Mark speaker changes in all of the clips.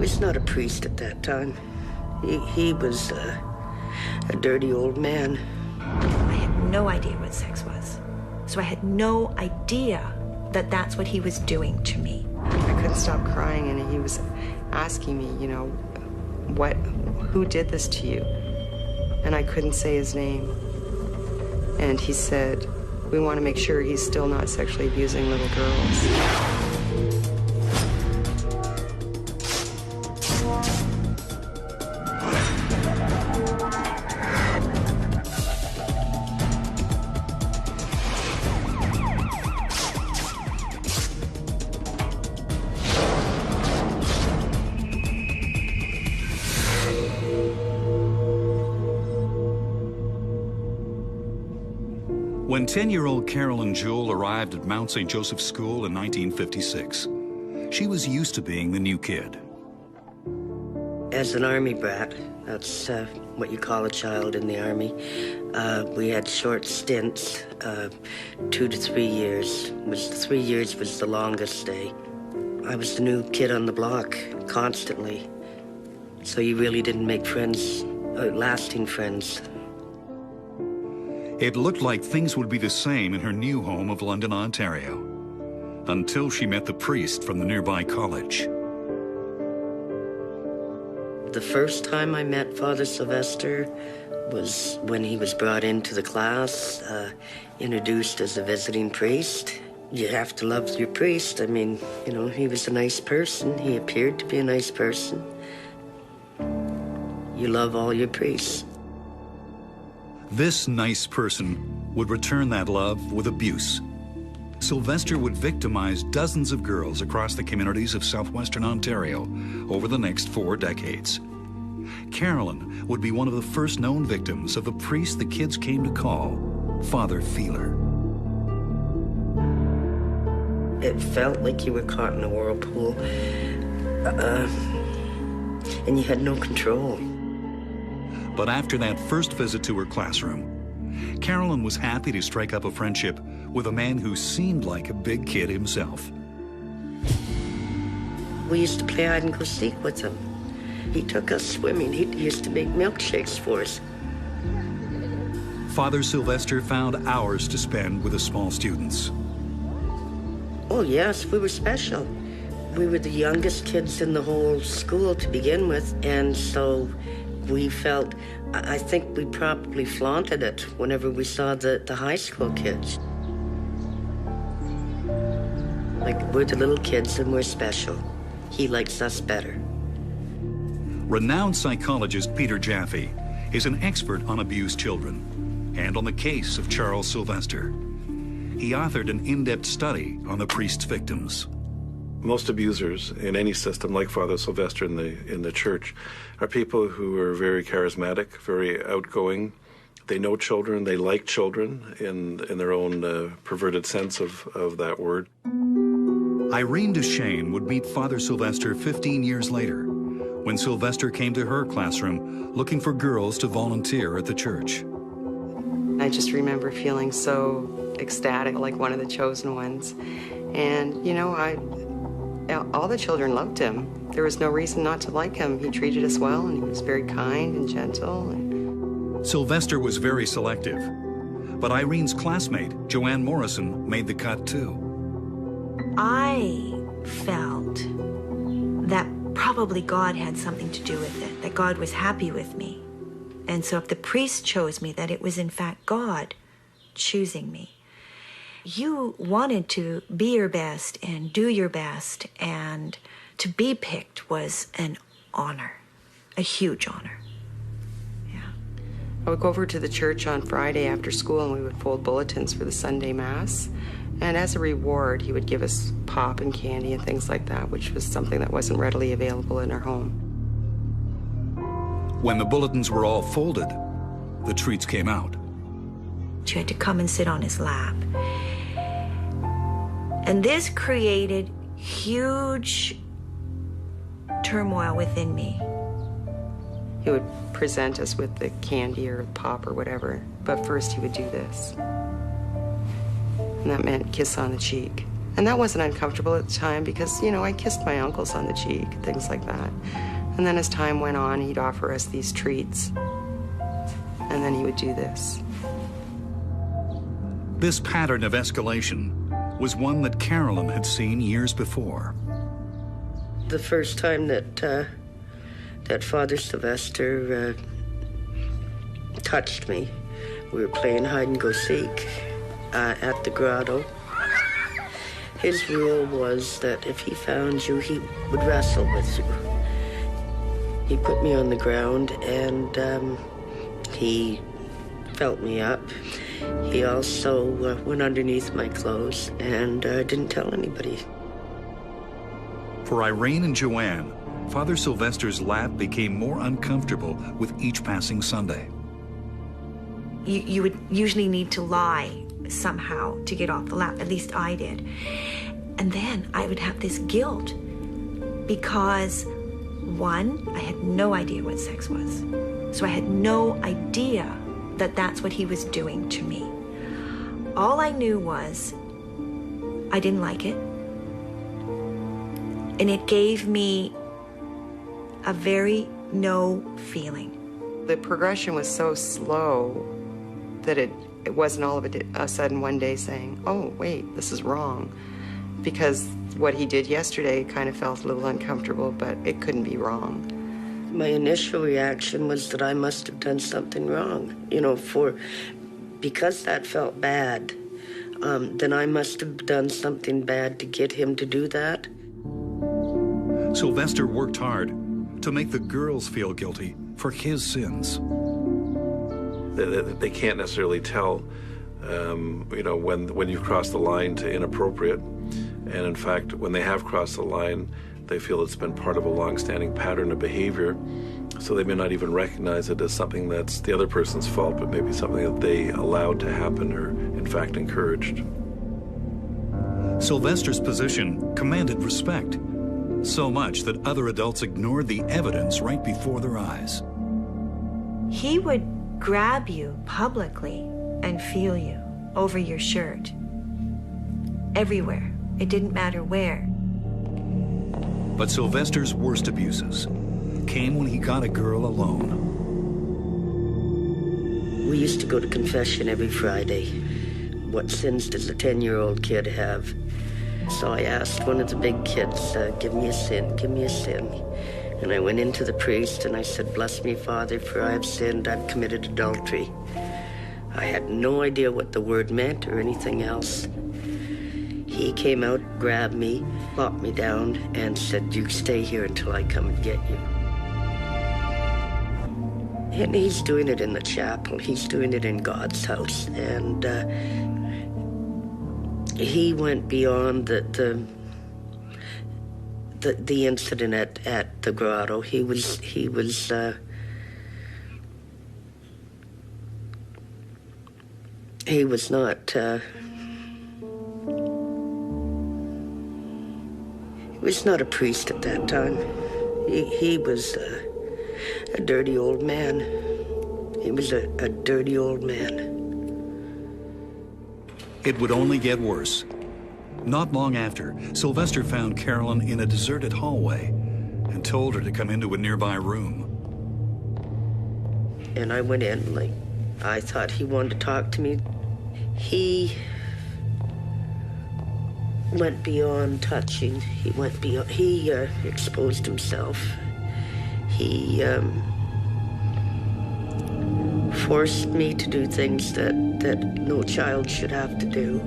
Speaker 1: was not a priest at that time. He was a dirty old man.
Speaker 2: I had no idea what sex was. So I had no idea that that's what he was doing to me.
Speaker 3: I couldn't stop crying, and he was asking me, you know, who did this to you? And I couldn't say his name. And he said, we want to make sure he's still not sexually abusing little girls.
Speaker 4: When 10-year-old Carolyn Jewell arrived at Mount St. Joseph School in 1956, she was used to being the new kid.
Speaker 1: As an Army brat, that's what you call a child in the Army, we had short stints, 2 to 3 years. 3 years was the longest stay. I was the new kid on the block, constantly. So you really didn't make friends, lasting friends.
Speaker 4: It looked like things would be the same in her new home of London, Ontario, until she met the priest from the nearby college.
Speaker 1: The first time I met Father Sylvester was when he was brought into the class, introduced as a visiting priest. You have to love your priest. I mean, you know, he was a nice person. He appeared to be a nice person. You love all your priests.
Speaker 4: This nice person would return that love with abuse. Sylvester would victimize dozens of girls across the communities of southwestern Ontario over the next 4 decades. Carolyn would be one of the first known victims of the priest the kids came to call Father Feeler.
Speaker 1: It felt like you were caught in a whirlpool, and you had no control.
Speaker 4: But after that first visit to her classroom, Carolyn was happy to strike up a friendship with a man who seemed like a big kid himself.
Speaker 1: We used to play hide and go seek with him. He took us swimming. He used to make milkshakes for us.
Speaker 4: Father Sylvester found hours to spend with the small students.
Speaker 1: Oh, yes, we were special. We were the youngest kids in the whole school to begin with, and so we felt, I think we probably flaunted it whenever we saw the high school kids. Like, we're the little kids and we're special. He likes us better.
Speaker 4: Renowned psychologist Peter Jaffe is an expert on abused children and on the case of Charles Sylvester. He authored an in-depth study on the priest's victims.
Speaker 5: Most abusers in any system, like Father Sylvester in the church, are people who are very charismatic, very outgoing. They know children, they like children in their own perverted sense of that word.
Speaker 4: Irene Duchesne would meet Father Sylvester 15 years later, when Sylvester came to her classroom looking for girls to volunteer at the church.
Speaker 3: I just remember feeling so ecstatic, like one of the chosen ones. And, you know, all the children loved him. There was no reason not to like him. He treated us well, and he was very kind and gentle.
Speaker 4: Sylvester was very selective, but Irene's classmate, Joanne Morrison, made the cut too.
Speaker 2: I felt that probably God had something to do with it, that God was happy with me. And so if the priest chose me, that it was in fact God choosing me. You wanted to be your best and do your best, and to be picked was an honor, a huge honor. Yeah.
Speaker 3: I would go over to the church on Friday after school, and we would fold bulletins for the Sunday Mass. And as a reward, he would give us pop and candy and things like that, which was something that wasn't readily available in our home.
Speaker 4: When the bulletins were all folded, the treats came out.
Speaker 2: You had to come and sit on his lap. And this created huge turmoil within me.
Speaker 3: He would present us with the candy or pop or whatever, but first he would do this. And that meant kiss on the cheek. And that wasn't uncomfortable at the time because, you know, I kissed my uncles on the cheek, things like that. And then as time went on, he'd offer us these treats. And then he would do this.
Speaker 4: This pattern of escalation was one that Carolyn had seen years before.
Speaker 1: The first time that Father Sylvester touched me, we were playing hide and go seek at the grotto. His rule was that if he found you, he would wrestle with you. He put me on the ground and he felt me up. He also went underneath my clothes and didn't tell anybody.
Speaker 4: For Irene and Joanne, Father Sylvester's lap became more uncomfortable with each passing Sunday.
Speaker 2: You would usually need to lie somehow to get off the lap. At least I did. And then I would have this guilt because, one, I had no idea what sex was. So I had no idea that that's what he was doing to me. All I knew was I didn't like it. And it gave me a very no feeling.
Speaker 3: The progression was so slow that it wasn't all of a sudden one day saying, oh, wait, this is wrong. Because what he did yesterday kind of felt a little uncomfortable, but it couldn't be wrong.
Speaker 1: My initial reaction was that I must have done something wrong, you know, because that felt bad, then I must have done something bad to get him to do that.
Speaker 4: Sylvester worked hard to make the girls feel guilty for his sins.
Speaker 5: They can't necessarily tell, you know, when you've crossed the line to inappropriate. And in fact, when they have crossed the line, they feel it's been part of a long-standing pattern of behavior. So they may not even recognize it as something that's the other person's fault, but maybe something that they allowed to happen or, in fact, encouraged.
Speaker 4: Sylvester's position commanded respect, so much that other adults ignored the evidence right before their eyes.
Speaker 2: He would grab you publicly and feel you over your shirt. Everywhere. It didn't matter where.
Speaker 4: But Sylvester's worst abuses came when he got a girl alone.
Speaker 1: We used to go to confession every Friday. What sins does a 10-year-old kid have? So I asked one of the big kids, give me a sin, give me a sin. And I went into the priest and I said, bless me, Father, for I have sinned, I've committed adultery. I had no idea what the word meant or anything else. He came out, grabbed me, plopped me down, and said, you stay here until I come and get you. And he's doing it in the chapel. He's doing it in God's house. And he went beyond the incident at the grotto. He was not. He was not a priest at that time. He was a dirty old man. He was a dirty old man.
Speaker 4: It would only get worse. Not long after, Sylvester found Carolyn in a deserted hallway and told her to come into a nearby room.
Speaker 1: And I went in, like, I thought he wanted to talk to me. He went beyond touching. He went beyond, he exposed himself. He forced me to do things that no child should have to do.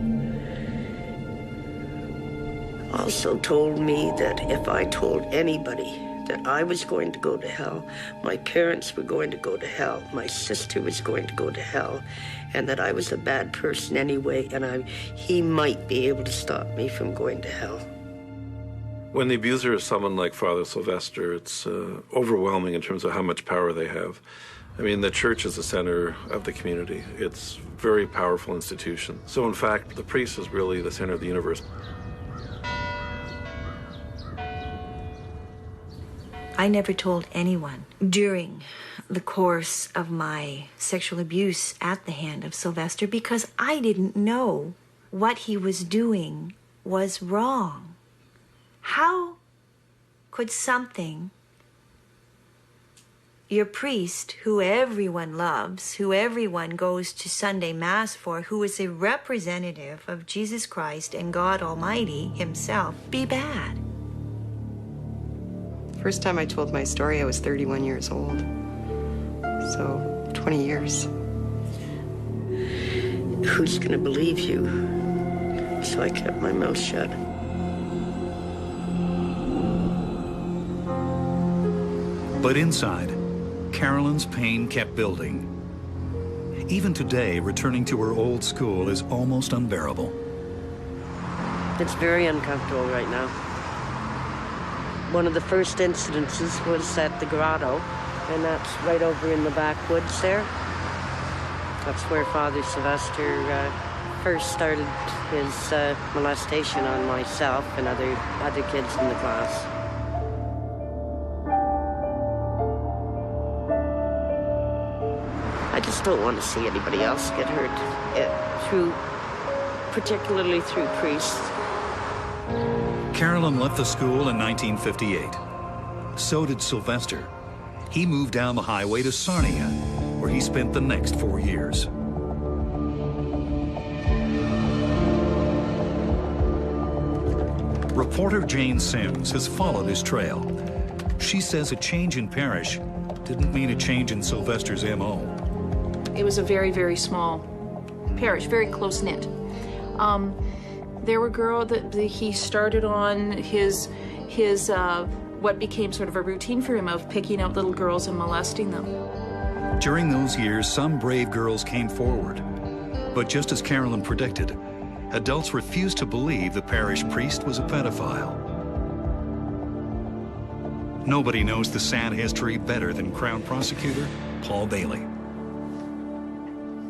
Speaker 1: Also told me that if I told anybody that I was going to go to hell, my parents were going to go to hell, my sister was going to go to hell, and that I was a bad person anyway, and he might be able to stop me from going to hell.
Speaker 5: When the abuser is someone like Father Sylvester, it's overwhelming in terms of how much power they have. I mean, the church is the center of the community. It's a very powerful institution. So in fact, the priest is really the center of the universe.
Speaker 2: I never told anyone during the course of my sexual abuse at the hand of Sylvester because I didn't know what he was doing was wrong. How could something your priest, who everyone loves, who everyone goes to Sunday Mass for, who is a representative of Jesus Christ and God Almighty himself, be bad?
Speaker 3: First time I told my story, I was 31 years old. So, 20 years.
Speaker 1: Who's going to believe you? So I kept my mouth shut.
Speaker 4: But inside, Carolyn's pain kept building. Even today, returning to her old school is almost unbearable.
Speaker 1: It's very uncomfortable right now. One of the first incidences was at the grotto, and that's right over in the backwoods there. That's where Father Sylvester first started his molestation on myself and other kids in the class. I just don't want to see anybody else get hurt, particularly through priests.
Speaker 4: Carolyn left the school in 1958. So did Sylvester. He moved down the highway to Sarnia, where he spent the next 4 years. Reporter Jane Sims has followed his trail. She says a change in parish didn't mean a change in Sylvester's M.O.
Speaker 6: It was a very, very small parish, very close-knit. There were girls that he started on his what became sort of a routine for him of picking out little girls and molesting them.
Speaker 4: During those years, some brave girls came forward. But just as Carolyn predicted, adults refused to believe the parish priest was a pedophile. Nobody knows the sad history better than Crown Prosecutor Paul Bailey.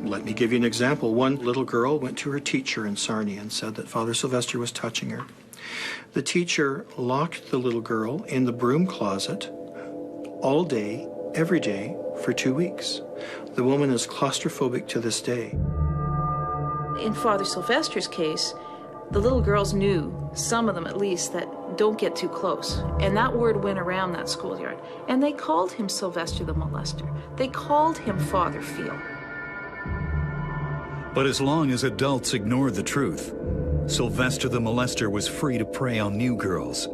Speaker 7: Let me give you an example. One little girl went to her teacher in Sarnia and said that Father Sylvester was touching her. The teacher locked the little girl in the broom closet all day, every day, for 2 weeks. The woman is claustrophobic to this day.
Speaker 6: In Father Sylvester's case, the little girls knew, some of them at least, that don't get too close. And that word went around that schoolyard. And they called him Sylvester the molester. They called him Father Feel.
Speaker 4: But as long as adults ignored the truth, Sylvester the molester was free to prey on new girls.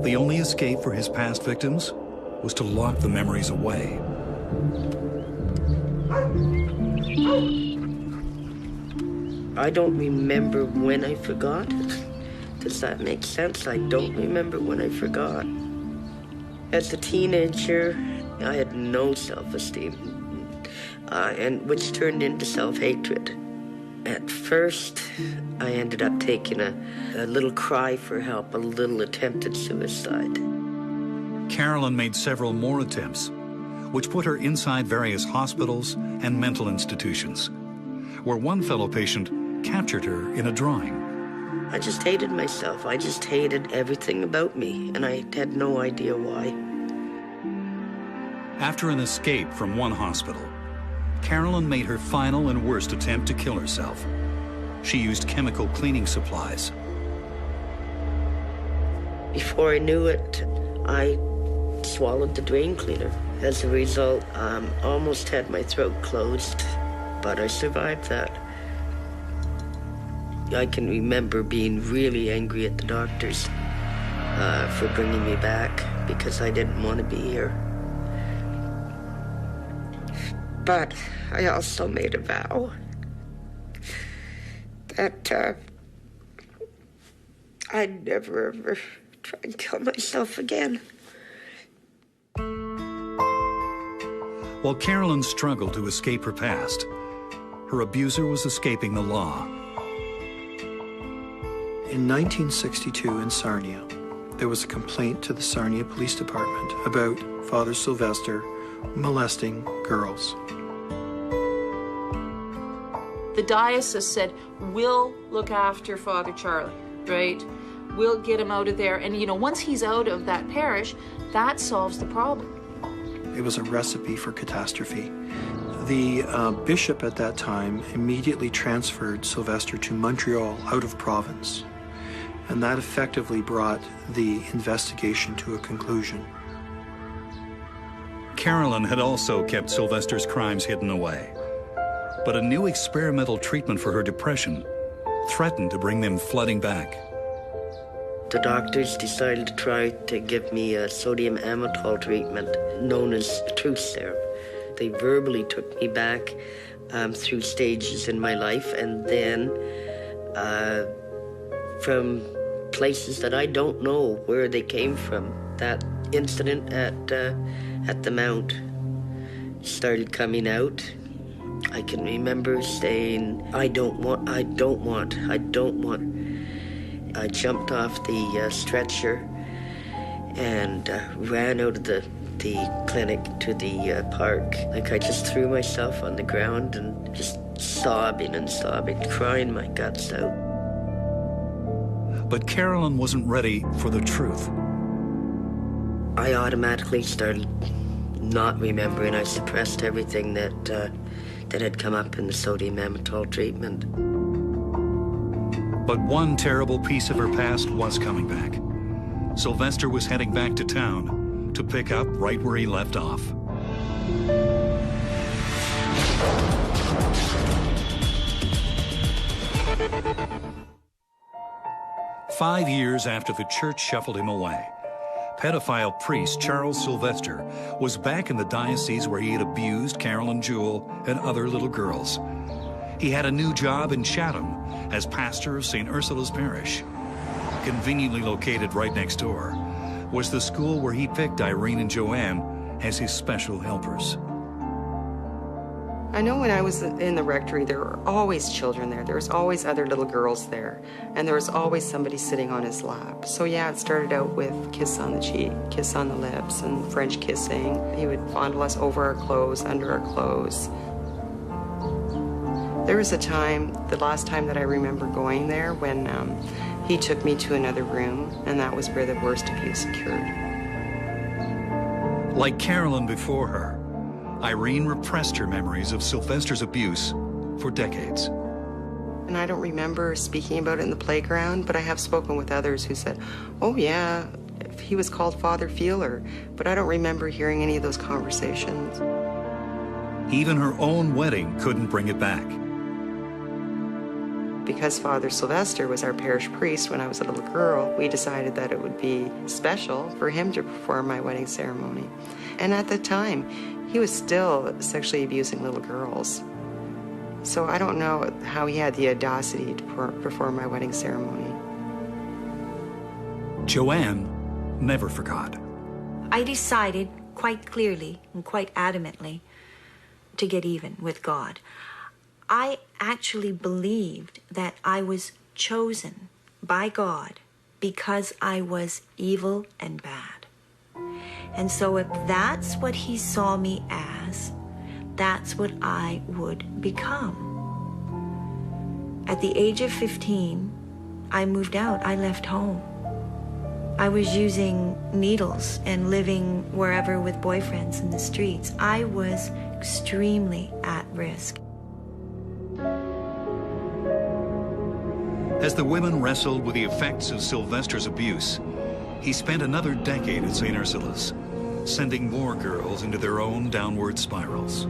Speaker 4: The only escape for his past victims was to lock the memories away.
Speaker 1: I don't remember when I forgot. Does that make sense? I don't remember when I forgot. As a teenager, I had no self-esteem. And which turned into self-hatred. At first, I ended up taking a little cry for help, a little attempted suicide.
Speaker 4: Carolyn made several more attempts, which put her inside various hospitals and mental institutions, where one fellow patient captured her in a drawing.
Speaker 1: I just hated myself. I just hated everything about me, and I had no idea why.
Speaker 4: After an escape from one hospital, Carolyn made her final and worst attempt to kill herself. She used chemical cleaning supplies.
Speaker 1: Before I knew it, I swallowed the drain cleaner. As a result, almost had my throat closed, but I survived that. I can remember being really angry at the doctors for bringing me back because I didn't want to be here. But I also made a vow that I'd never, ever try and kill myself again.
Speaker 4: While Carolyn struggled to escape her past, her abuser was escaping the law.
Speaker 7: In 1962 in Sarnia, there was a complaint to the Sarnia Police Department about Father Sylvester molesting girls.
Speaker 6: The diocese said, we'll look after Father Charlie, right? We'll get him out of there. And, you know, once he's out of that parish, that solves the problem.
Speaker 7: It was a recipe for catastrophe. The bishop at that time immediately transferred Sylvester to Montreal, out of province. And that effectively brought the investigation to a conclusion.
Speaker 4: Carolyn had also kept Sylvester's crimes hidden away. But a new experimental treatment for her depression threatened to bring them flooding back.
Speaker 1: The doctors decided to try to give me a sodium amytal treatment known as truth serum. They verbally took me back through stages in my life, and then from places that I don't know where they came from. That incident at the Mount started coming out. I can remember saying, I don't want. I jumped off the stretcher and ran out of the clinic to the park. Like, I just threw myself on the ground and just sobbing and sobbing, crying my guts out.
Speaker 4: But Carolyn wasn't ready for the truth.
Speaker 1: I automatically started not remembering. I suppressed everything that had come up in the sodium amytal treatment.
Speaker 4: But one terrible piece of her past was coming back. Sylvester was heading back to town to pick up right where he left off. "5 years after the church shuffled him away, pedophile priest Charles Sylvester was back in the diocese where he had abused Carolyn Jewell and other little girls. He had a new job in Chatham as pastor of St. Ursula's Parish. Conveniently located right next door was the school where he picked Irene and Joanne as his special helpers.
Speaker 3: I know when I was in the rectory, there were always children there. There was always other little girls there. And there was always somebody sitting on his lap. So yeah, it started out with kiss on the cheek, kiss on the lips, and French kissing. He would fondle us over our clothes, under our clothes. There was a time, the last time that I remember going there, when he took me to another room, and that was where the worst abuse occurred.
Speaker 4: Like Carolyn before her, Irene repressed her memories of Sylvester's abuse for decades.
Speaker 3: And I don't remember speaking about it in the playground, but I have spoken with others who said, oh yeah, he was called Father Feeler, but I don't remember hearing any of those conversations.
Speaker 4: Even her own wedding couldn't bring it back.
Speaker 3: Because Father Sylvester was our parish priest when I was a little girl, we decided that it would be special for him to perform my wedding ceremony. And at the time, he was still sexually abusing little girls. So I don't know how he had the audacity to perform my wedding ceremony.
Speaker 4: Joanne never forgot.
Speaker 2: I decided quite clearly and quite adamantly to get even with God. I actually believed that I was chosen by God because I was evil and bad. And so if that's what he saw me as, that's what I would become. At the age of 15, I moved out. I left home. I was using needles and living wherever with boyfriends in the streets. I was extremely at risk.
Speaker 4: As the women wrestled with the effects of Sylvester's abuse, he spent another decade at St. Ursula's, sending more girls into their own downward spirals.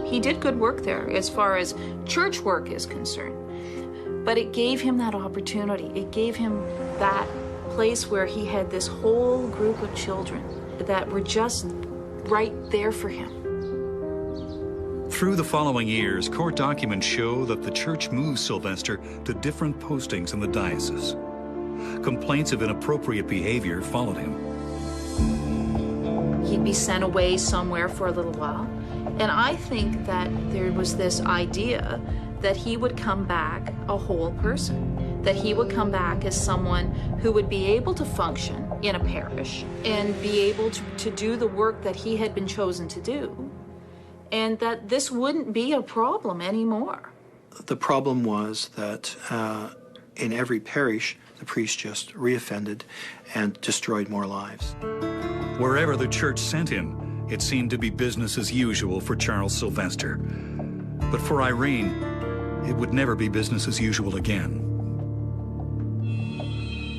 Speaker 6: He did good work there as far as church work is concerned, but it gave him that opportunity. It gave him that place where he had this whole group of children that were just right there for him.
Speaker 4: Through the following years, court documents show that the church moved Sylvester to different postings in the diocese. Complaints of inappropriate behavior followed him.
Speaker 6: He'd be sent away somewhere for a little while. And I think that there was this idea that he would come back a whole person, that he would come back as someone who would be able to function in a parish and be able to do the work that he had been chosen to do, and that this wouldn't be a problem anymore.
Speaker 7: The problem was that in every parish, the priest just reoffended and destroyed more lives.
Speaker 4: Wherever the church sent him, it seemed to be business as usual for Charles Sylvester. But for Irene, it would never be business as usual again.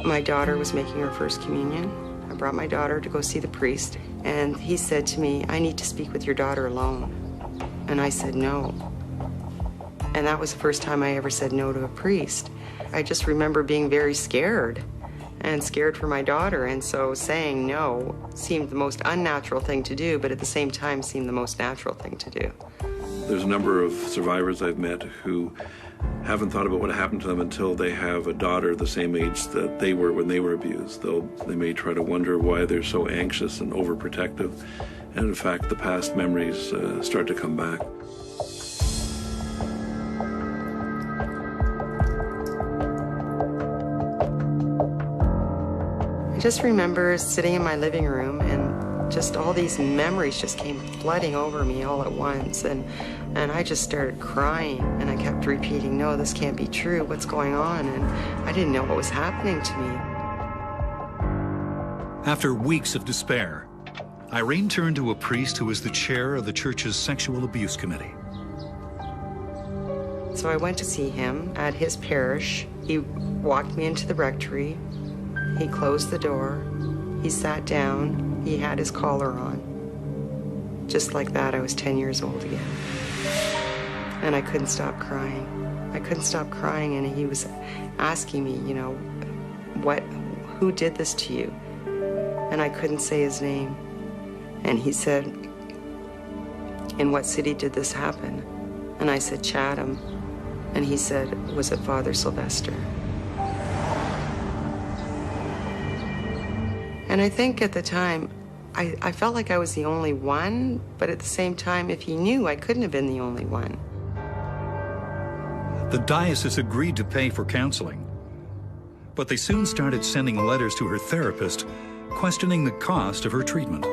Speaker 3: My daughter was making her first communion. I brought my daughter to go see the priest, and he said to me, "I need to speak with your daughter alone." And I said no. And that was the first time I ever said no to a priest. I just remember being very scared, and scared for my daughter, and so saying no seemed the most unnatural thing to do, but at the same time seemed the most natural thing to do.
Speaker 5: There's a number of survivors I've met who haven't thought about what happened to them until they have a daughter the same age that they were when they were abused. They may try to wonder why they're so anxious and overprotective, and in fact the past memories start to come back.
Speaker 3: I just remember sitting in my living room, and just all these memories just came flooding over me all at once, and I just started crying, and I kept repeating, "No, this can't be true. What's going on?" And I didn't know what was happening to me.
Speaker 4: After weeks of despair, Irene turned to a priest who was the chair of the church's sexual abuse committee.
Speaker 3: So I went to see him at his parish. He walked me into the rectory. He closed the door. He sat down. He had his collar on. Just like that, I was 10 years old again. And I couldn't stop crying. I couldn't stop crying, and he was asking me, you know, who did this to you? And I couldn't say his name. And he said, "In what city did this happen?" And I said, "Chatham." And he said, "Was it Father Sylvester?" And I think at the time, I felt like I was the only one, but at the same time, if he knew, I couldn't have been the only one.
Speaker 4: The diocese agreed to pay for counseling, but they soon started sending letters to her therapist questioning the cost of her treatment.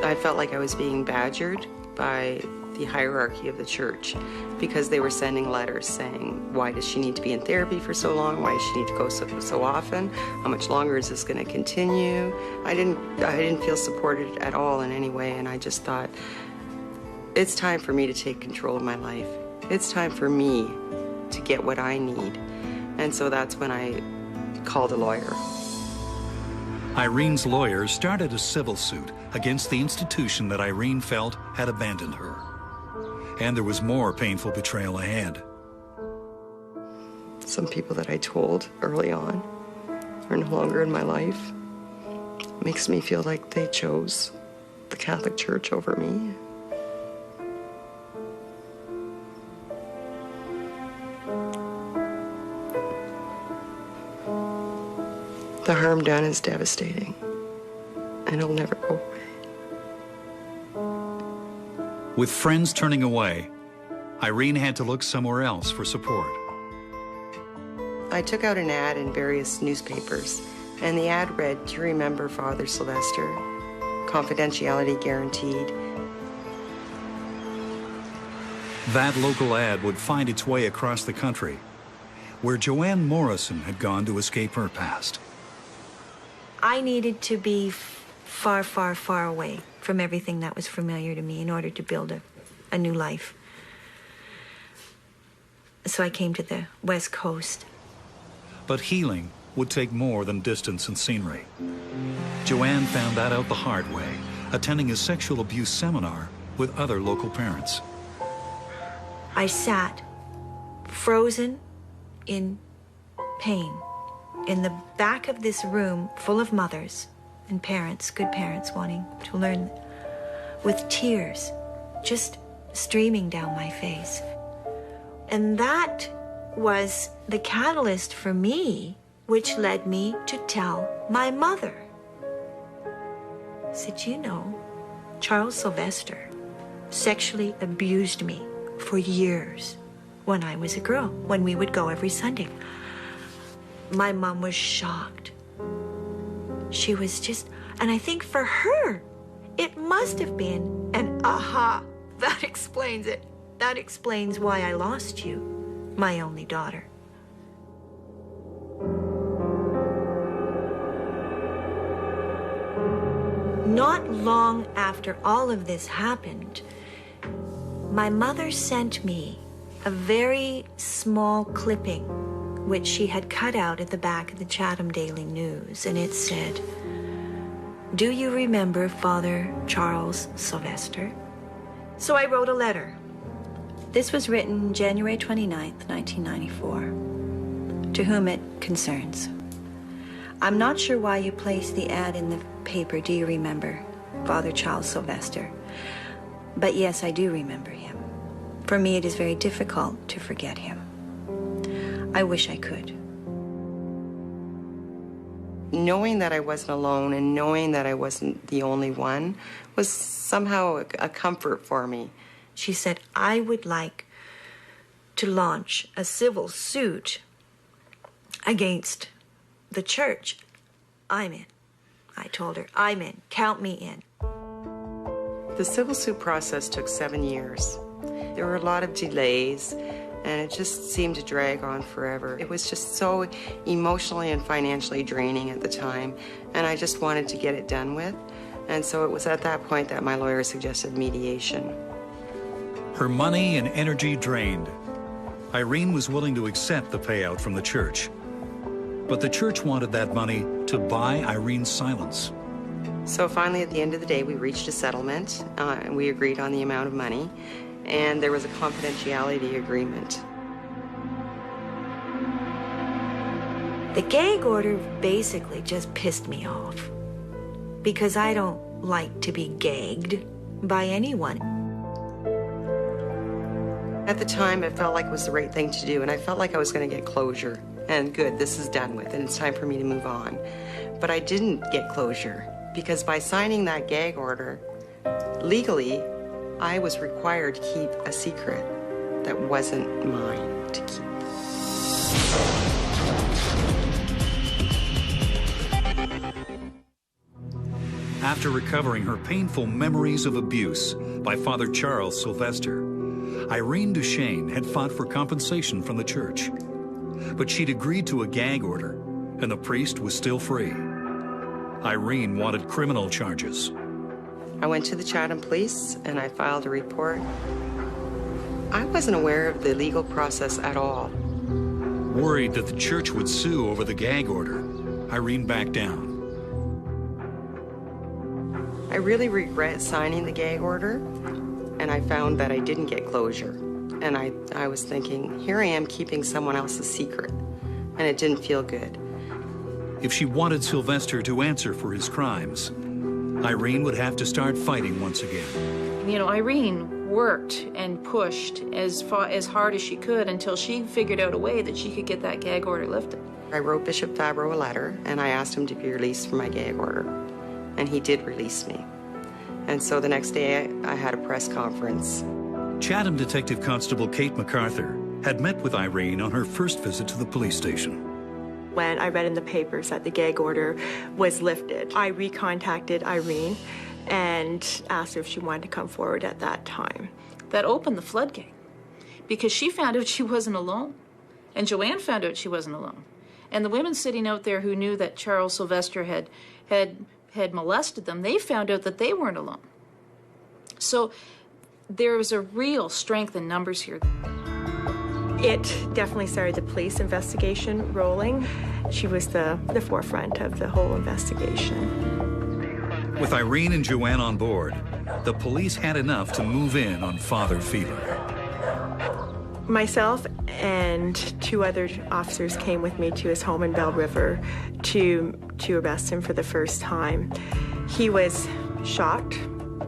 Speaker 3: I felt like I was being badgered by the hierarchy of the church because they were sending letters saying, "Why does she need to be in therapy for so long? Why does she need to go so often? How much longer is this going to continue?" I didn't feel supported at all in any way, and I just thought, it's time for me to take control of my life. It's time for me to get what I need. And so that's when I called a lawyer.
Speaker 4: Irene's lawyer started a civil suit against the institution that Irene felt had abandoned her. And there was more painful betrayal ahead.
Speaker 3: Some people that I told early on are no longer in my life. It makes me feel like they chose the Catholic Church over me. The harm done is devastating, and it'll never go away.
Speaker 4: With friends turning away, Irene had to look somewhere else for support.
Speaker 3: I took out an ad in various newspapers, and the ad read, "Do you remember Father Sylvester? Confidentiality guaranteed."
Speaker 4: That local ad would find its way across the country, where Joanne Morrison had gone to escape her past.
Speaker 2: I needed to be far, far, far away from everything that was familiar to me in order to build a new life. So I came to the West Coast.
Speaker 4: But healing would take more than distance and scenery. Joanne found that out the hard way, attending a sexual abuse seminar with other local parents.
Speaker 2: I sat frozen in pain in the back of this room full of mothers and parents, good parents wanting to learn, with tears just streaming down my face. And that was the catalyst for me, which led me to tell my mother. I said, "You know, Charles Sylvester sexually abused me for years when I was a girl, when we would go every Sunday." My mom was shocked. She was just, and I think for her, it must have been an aha. That explains it. That explains why I lost you, my only daughter. Not long after all of this happened, my mother sent me a very small clipping which she had cut out at the back of the Chatham Daily News, and it said, "Do you remember Father Charles Sylvester?" So I wrote a letter. This was written January 29th, 1994. To whom it concerns. I'm not sure why you placed the ad in the paper, "Do you remember Father Charles Sylvester?" But yes, I do remember him. For me, it is very difficult to forget him. I wish I could.
Speaker 3: Knowing that I wasn't alone and knowing that I wasn't the only one was somehow a comfort for me.
Speaker 2: She said, "I would like to launch a civil suit against the church." I'm in. I told her, I'm in. Count me in.
Speaker 3: The civil suit process took 7 years. There were a lot of delays, and it just seemed to drag on forever. It was just so emotionally and financially draining at the time, and I just wanted to get it done with. And so it was at that point that my lawyer suggested mediation.
Speaker 4: Her money and energy drained, Irene was willing to accept the payout from the church. But the church wanted that money to buy Irene's silence.
Speaker 3: So finally, at the end of the day, we reached a settlement, and we agreed on the amount of money, and there was a confidentiality agreement.
Speaker 2: The gag order basically just pissed me off because I don't like to be gagged by anyone.
Speaker 3: At the time, it felt like it was the right thing to do, and I felt like I was going to get closure. And good, this is done with, and it's time for me to move on. But I didn't get closure, because by signing that gag order, legally, I was required to keep a secret that wasn't mine to keep.
Speaker 4: After recovering her painful memories of abuse by Father Charles Sylvester, Irene Duchesne had fought for compensation from the church. But she'd agreed to a gag order, and the priest was still free. Irene wanted criminal charges.
Speaker 3: I went to the Chatham Police, and I filed a report. I wasn't aware of the legal process at all.
Speaker 4: Worried that the church would sue over the gag order, Irene backed down.
Speaker 3: I really regret signing the gag order, and I found that I didn't get closure. And I was thinking, here I am keeping someone else's secret, and it didn't feel good.
Speaker 4: If she wanted Sylvester to answer for his crimes, Irene would have to start fighting once again.
Speaker 6: You know, Irene worked and pushed as hard as she could until she figured out a way that she could get that gag order lifted.
Speaker 3: I wrote Bishop Fabro a letter, and I asked him to be released from my gag order, and he did release me. And so the next day, I had a press conference.
Speaker 4: Chatham Detective Constable Kate MacArthur had met with Irene on her first visit to the police station.
Speaker 8: When I read in the papers that the gag order was lifted, I recontacted Irene and asked her if she wanted to come forward at that time.
Speaker 6: That opened the floodgate because she found out she wasn't alone, and Joanne found out she wasn't alone. And the women sitting out there who knew that Charles Sylvester had molested them, they found out that they weren't alone. So there was a real strength in numbers here.
Speaker 8: It definitely started the police investigation rolling. She was the forefront of the whole investigation.
Speaker 4: With Irene and Joanne on board, the police had enough to move in on Father Fiedler.
Speaker 8: Myself and 2 other officers came with me to his home in Bell River to arrest him for the first time. He was shocked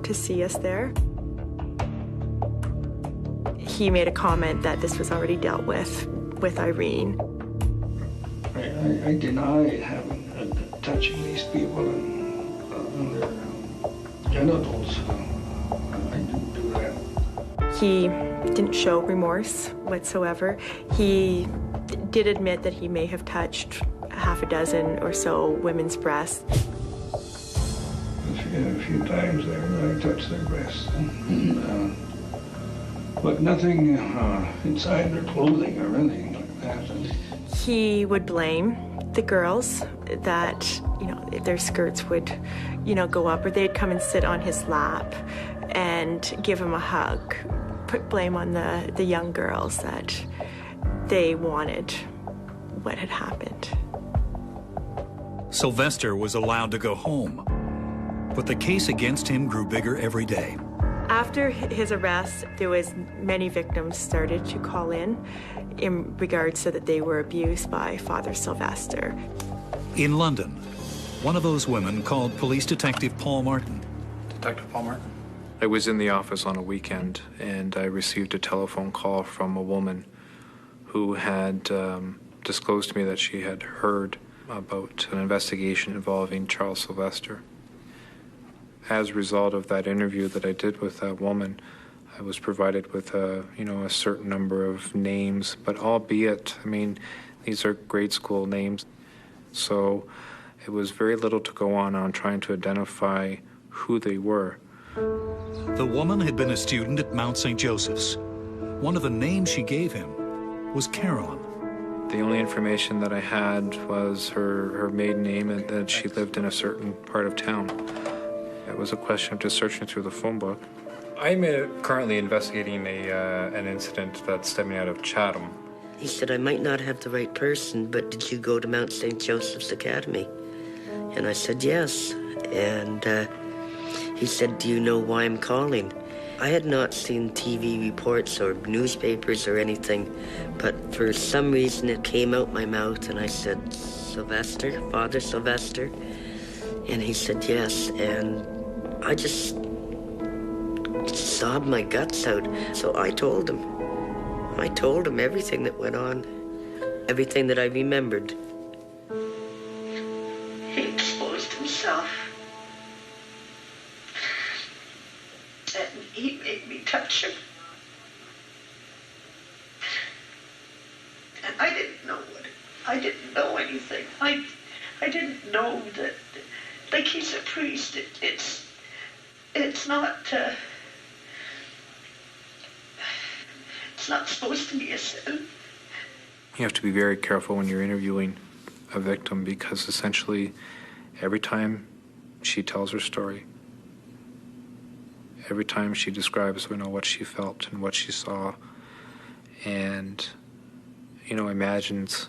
Speaker 8: to see us there. He made a comment that this was already dealt with Irene.
Speaker 9: I deny having touching these people on their genitals. I didn't do that.
Speaker 8: He didn't show remorse whatsoever. He did admit that he may have touched half a dozen or so women's breasts.
Speaker 9: A few times there, I touched their breasts. But nothing inside their clothing or anything like that.
Speaker 8: He would blame the girls that, their skirts would, go up, or they'd come and sit on his lap and give him a hug. Put blame on the young girls that they wanted what had happened.
Speaker 4: Sylvester was allowed to go home, but the case against him grew bigger every day.
Speaker 8: After his arrest, there was many victims started to call in regards to that they were abused by Father Sylvester.
Speaker 4: In London, one of those women called police detective Paul Martin.
Speaker 10: Detective Paul Martin? I was in the office on a weekend, and I received a telephone call from a woman who had disclosed to me that she had heard about an investigation involving Charles Sylvester. As a result of that interview that I did with that woman, I was provided with a certain number of names, but albeit, I mean, these are grade school names. So it was very little to go on trying to identify who they were.
Speaker 4: The woman had been a student at Mount St. Joseph's. One of the names she gave him was Carolyn.
Speaker 10: The only information that I had was her maiden name and that she lived in a certain part of town. It was a question of just searching through the phone book. I'm currently investigating an incident that's stemming out of Chatham.
Speaker 1: He said, I might not have the right person, but did you go to Mount St. Joseph's Academy? And I said, yes. And he said, do you know why I'm calling? I had not seen TV reports or newspapers or anything, but for some reason it came out my mouth, and I said, Sylvester, Father Sylvester? And he said, yes, and I just sobbed my guts out. So I told him everything that went on, everything that I remembered. He exposed himself. And he made me touch him. And I didn't know anything. I didn't know that, like, he's a priest. It's not it's not supposed to be a sin.
Speaker 10: You have to be very careful when you're interviewing a victim, because essentially every time she tells her story, every time she describes, what she felt and what she saw, and, imagines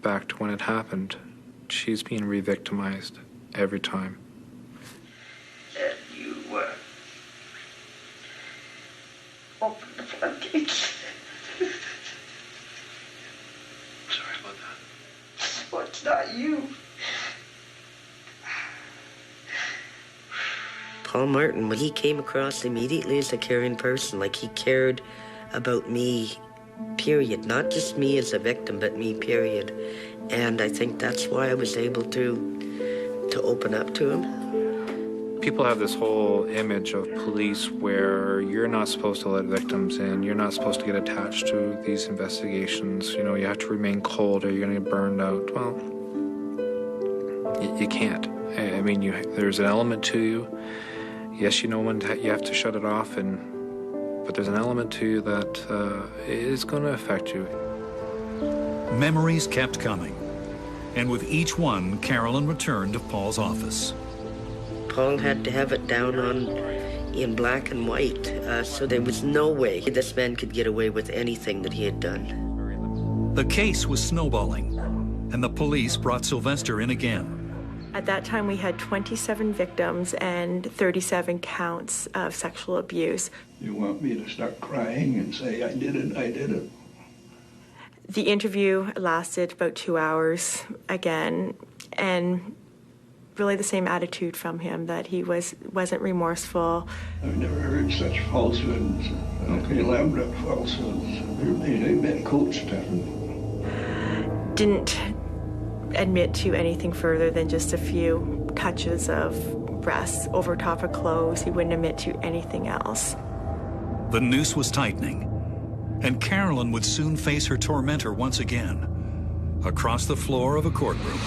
Speaker 10: back to when it happened, she's being re-victimized every time.
Speaker 1: And you open the floodgates.
Speaker 10: Sorry about that.
Speaker 1: Well, it's not you. Paul Martin, he came across immediately as a caring person, like he cared about me, period. Not just me as a victim, but me, period. And I think that's why I was able to open up to him.
Speaker 10: People have this whole image of police where you're not supposed to let victims in, you're not supposed to get attached to these investigations, you have to remain cold or you're going to get burned out. Well, you can't. I mean, there's an element to you. Yes, when you have to shut it off, but there's an element to you that is going to affect you.
Speaker 4: Memories kept coming, and with each one, Carolyn returned to Paul's office.
Speaker 1: Paul had to have it down in black and white, so there was no way this man could get away with anything that he had done.
Speaker 4: The case was snowballing, and the police brought Sylvester in again.
Speaker 8: At that time, we had 27 victims and 37 counts of sexual abuse.
Speaker 9: You want me to start crying and say, I did it?
Speaker 8: The interview lasted about 2 hours again, and really the same attitude from him, that he wasn't remorseful.
Speaker 9: I've never heard such falsehoods, elaborate falsehoods. They've been coached.
Speaker 8: Didn't admit to anything further than just a few touches of breasts over top of clothes. He wouldn't admit to anything else.
Speaker 4: The noose was tightening, and Carolyn would soon face her tormentor once again, across the floor of a courtroom.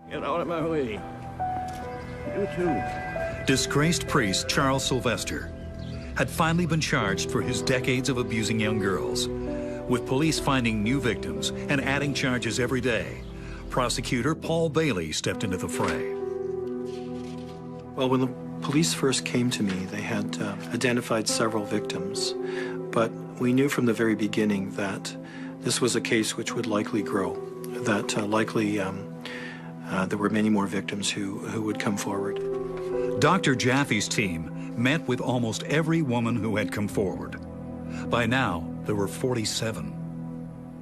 Speaker 9: Get out of my way. You too.
Speaker 4: Disgraced priest Charles Sylvester had finally been charged for his decades of abusing young girls. With police finding new victims and adding charges every day, prosecutor Paul Bailey stepped into the fray.
Speaker 5: Well, when the
Speaker 7: police first came to me, they had identified several victims, but we knew from the very beginning that this was a case which would likely grow, that likely there were many more victims who would come forward.
Speaker 4: Dr. Jaffe's team met with almost every woman who had come forward. By now, there were 47.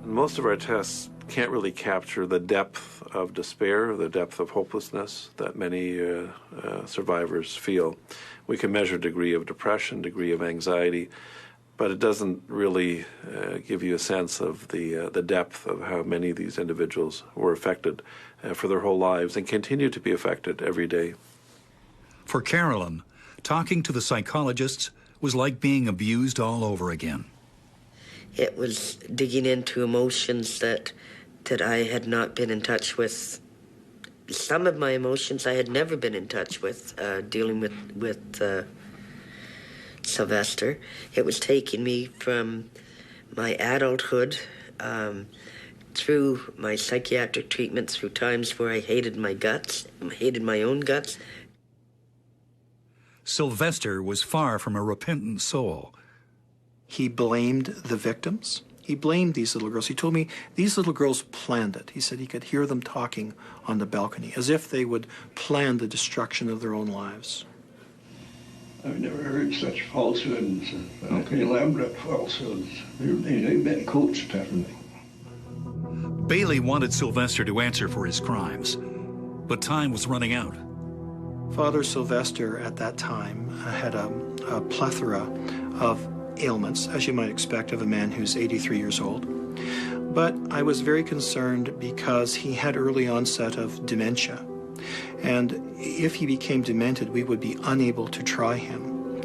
Speaker 5: Most of our tests can't really capture the depth of despair, the depth of hopelessness that many survivors feel. We can measure degree of depression, degree of anxiety, but it doesn't really give you a sense of the depth of how many of these individuals were affected for their whole lives and continue to be affected every day.
Speaker 4: For Carolyn, talking to the psychologists was like being abused all over again.
Speaker 1: It was digging into emotions that I had not been in touch with. Some of my emotions I had never been in touch with, dealing with Sylvester. It was taking me from my adulthood through my psychiatric treatment, through times where I hated my guts, hated my own guts.
Speaker 4: Sylvester was far from a repentant soul.
Speaker 7: He blamed the victims. He blamed these little girls. He told me these little girls planned it. He said he could hear them talking on the balcony, as if they would plan the destruction of their own lives.
Speaker 9: I've never heard such falsehoods, elaborate falsehoods. They've been coached, haven't they?
Speaker 4: Bailey wanted Sylvester to answer for his crimes, but time was running out.
Speaker 7: Father Sylvester at that time had a plethora of ailments, as you might expect of a man who's 83 years old. But I was very concerned because he had early onset of dementia. And if he became demented, we would be unable to try him.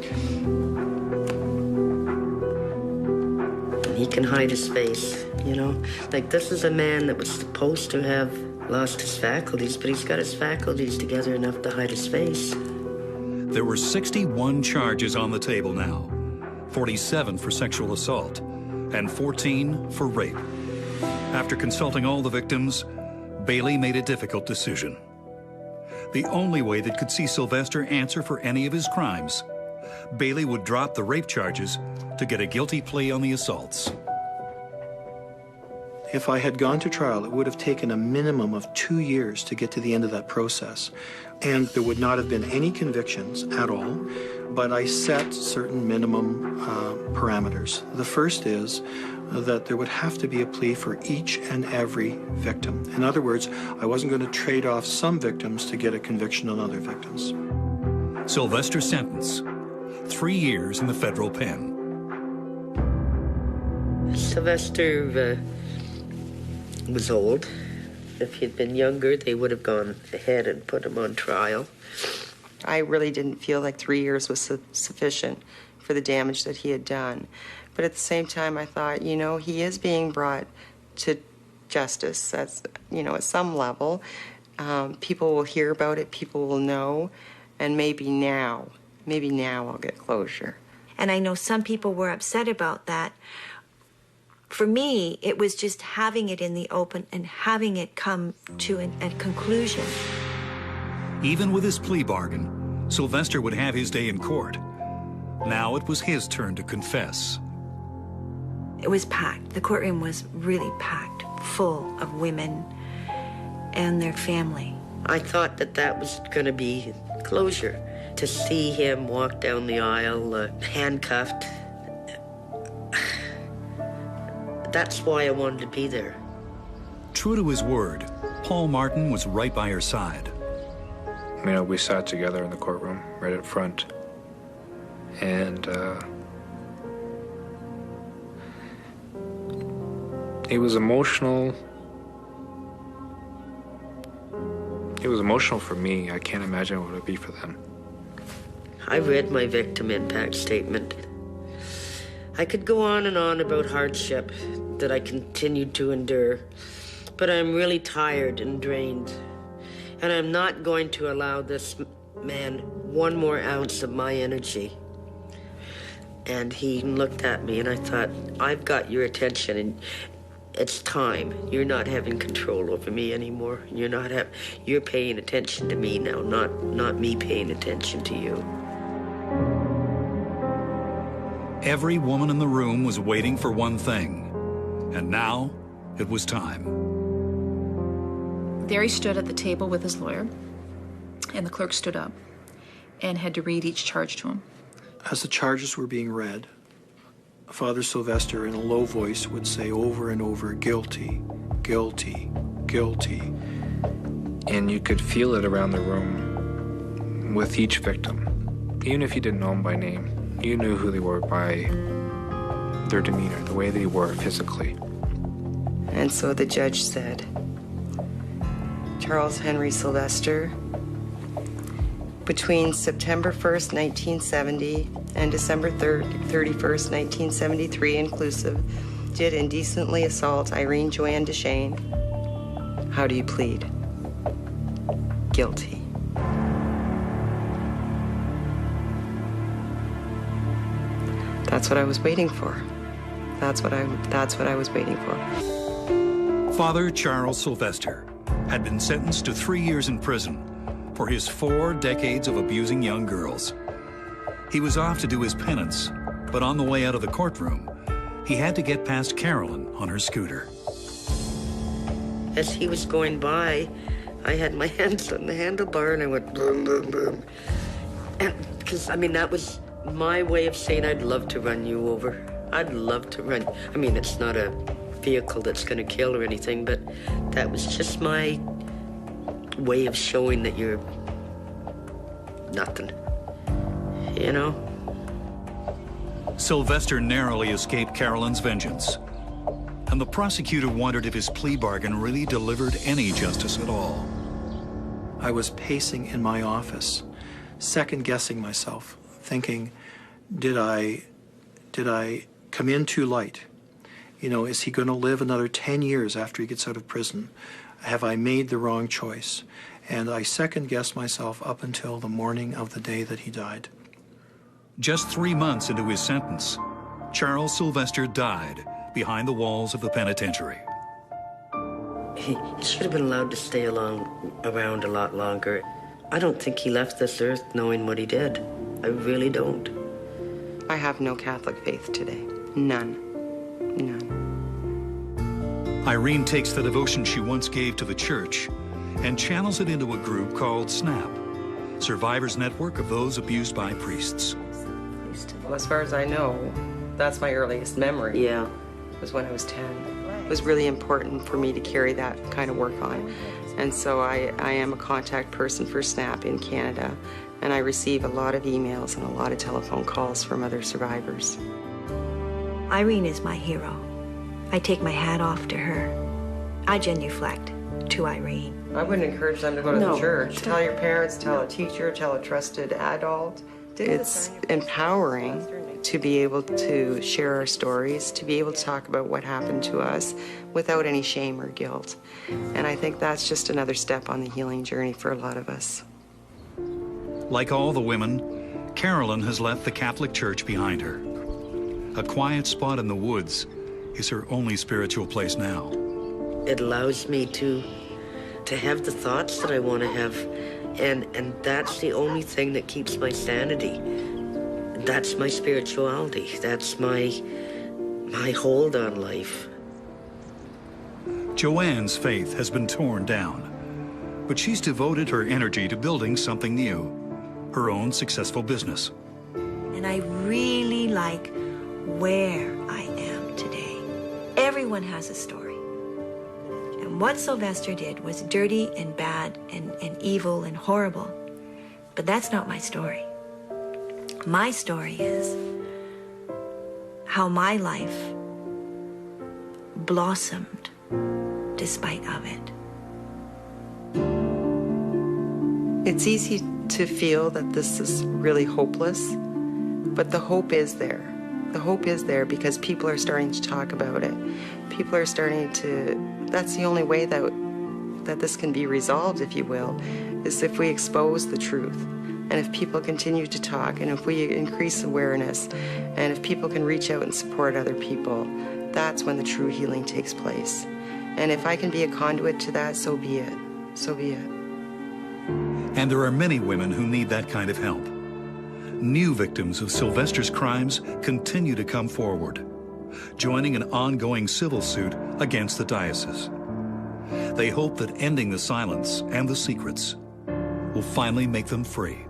Speaker 1: He can hide his face, you know? Like, this is a man that was supposed to have lost his faculties, but he's got his faculties together enough to hide his face.
Speaker 4: There were 61 charges on the table now, 47 for sexual assault, and 14 for rape. After consulting all the victims, Bailey made a difficult decision. The only way that could see Sylvester answer for any of his crimes, Bailey would drop the rape charges to get a guilty plea on the assaults.
Speaker 7: If I had gone to trial, it would have taken a minimum of 2 years to get to the end of that process. And there would not have been any convictions at all, but I set certain minimum parameters. The first is that there would have to be a plea for each and every victim. In other words, I wasn't going to trade off some victims to get a conviction on other victims.
Speaker 4: Sylvester's sentence, 3 years in the federal pen.
Speaker 1: Sylvester was old. If he'd been younger, they would have gone ahead and put him on trial.
Speaker 3: I really didn't feel like 3 years was sufficient for the damage that he had done. But at the same time, I thought, you know, he is being brought to justice. That's, you know, at some level. People will hear about it, people will know, and maybe now I'll get closure.
Speaker 2: And I know some people were upset about that. For me, it was just having it in the open and having it come to a conclusion.
Speaker 4: Even with his plea bargain, Sylvester would have his day in court. Now it was his turn to confess.
Speaker 2: It was packed. The courtroom was really packed, full of women and their family.
Speaker 1: I thought that was going to be closure. To see him walk down the aisle, handcuffed, that's why I wanted to be there.
Speaker 4: True to his word, Paul Martin was right by her side.
Speaker 10: You know, we sat together in the courtroom, right up front, and it was emotional. It was emotional for me. I can't imagine what it would be for them.
Speaker 1: I read my victim impact statement. I could go on and on about hardship that I continued to endure, but I'm really tired and drained, and I'm not going to allow this man 1 more ounce of my energy. And he looked at me, and I thought, I've got your attention, and it's time. You're not having control over me anymore. You're paying attention to me now, not me paying attention to you.
Speaker 4: Every woman in the room was waiting for one thing, and now it was time.
Speaker 6: There he stood at the table with his lawyer, and the clerk stood up and had to read each charge to him.
Speaker 7: As the charges were being read, Father Sylvester in a low voice would say over and over, guilty, guilty, guilty.
Speaker 10: And you could feel it around the room with each victim. Even if you didn't know them by name, you knew who they were by their demeanor, the way they were physically.
Speaker 3: And so the judge said, Charles Henry Sylvester, between September 1st, 1970 and December 31st, 1973 inclusive, did indecently assault Irene Joanne Deschênes. How do you plead? Guilty. That's what I was waiting for. That's what I was waiting for.
Speaker 4: Father Charles Sylvester had been sentenced to 3 years in prison for his 4 decades of abusing young girls. He was off to do his penance, but on the way out of the courtroom, he had to get past Carolyn on her scooter.
Speaker 1: As he was going by, I had my hands on the handlebar and I went boom, boom, boom. And because, that was my way of saying I'd love to run you over. I'd love to run. It's not a vehicle that's going to kill or anything, but that was just my way of showing that you're nothing,
Speaker 4: Sylvester narrowly escaped Carolyn's vengeance, and the prosecutor wondered if his plea bargain really delivered any justice at all.
Speaker 7: I was pacing in my office, second-guessing myself, thinking, did I come in too light? Is he going to live another 10 years after he gets out of prison? Have I made the wrong choice? And I second-guessed myself up until the morning of the day that he died.
Speaker 4: Just 3 months into his sentence, Charles Sylvester died behind the walls of the penitentiary.
Speaker 1: He should have been allowed to stay around a lot longer. I don't think he left this earth knowing what he did. I really don't.
Speaker 3: I have no Catholic faith today. None.
Speaker 4: Irene takes the devotion she once gave to the church and channels it into a group called SNAP, Survivors Network of Those Abused by Priests.
Speaker 3: Well, as far as I know, that's my earliest memory.
Speaker 1: Yeah.
Speaker 3: Was when I was 10. It was really important for me to carry that kind of work on. And so I am a contact person for SNAP in Canada, and I receive a lot of emails and a lot of telephone calls from other survivors.
Speaker 2: Irene is my hero. I take my hat off to her. I genuflect to Irene.
Speaker 3: I wouldn't encourage them to go to the church. Tell your parents, tell a teacher, tell a trusted adult. It's empowering to be able to share our stories, to be able to talk about what happened to us without any shame or guilt. And I think that's just another step on the healing journey for a lot of us.
Speaker 4: Like all the women, Carolyn has left the Catholic Church behind her. A quiet spot in the woods is her only spiritual place now.
Speaker 1: It allows me to have the thoughts that I want to have, and that's the only thing that keeps my sanity. That's my spirituality. That's my hold on life.
Speaker 4: Joanne's faith has been torn down, but she's devoted her energy to building something new, her own successful business.
Speaker 2: And I really like where I am today. Everyone has a story. And what Sylvester did was dirty and bad and evil and horrible. But that's not my story. My story is how my life blossomed despite of it.
Speaker 3: It's easy to feel that this is really hopeless, but the hope is there. The hope is there because people are starting to talk about it. People are starting to, that's the only way that this can be resolved, if you will, is if we expose the truth. And if people continue to talk, and if we increase awareness, and if people can reach out and support other people, that's when the true healing takes place. And if I can be a conduit to that, so be it. So be it.
Speaker 4: And there are many women who need that kind of help. New victims of Sylvester's crimes continue to come forward, joining an ongoing civil suit against the diocese. They hope that ending the silence and the secrets will finally make them free.